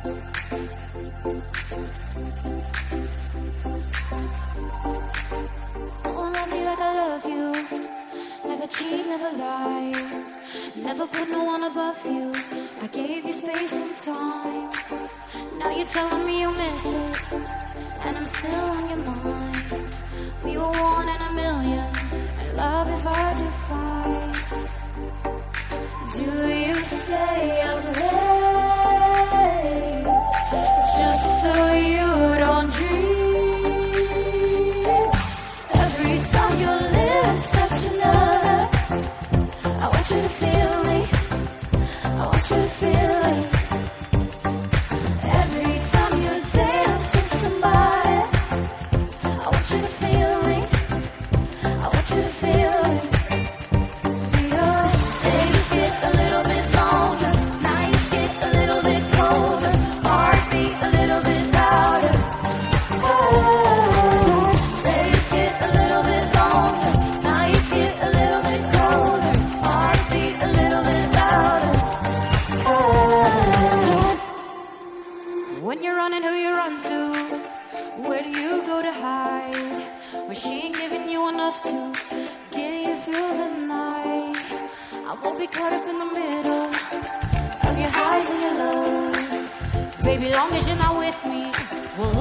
Oh, love me like I love you. Never cheat, never lie. Never put no one above you. I gave you space and time. Now you're telling me you miss it, and I'm still on your mind. We were one in a million, and love is hard to find. Do you stay up late just so you don't dream? Every time your lips touch another, I want you to feel me. I want you to feel me. Every time you dance with somebody, I want you to feel me. I want you to feel me. Do your days get a little bit longer? Nights get a little bit colder. Heartbeat a little bit louder. Days get a little bit longer. Nights get a little bit colder. Heartbeat a little bit louder. When you're running, who you run to? Where do you go to hide? When she ain't giving you enough to get you through the night. I won't be caught up in the middle of your highs and your lows. Baby, long as you're not with me, we'll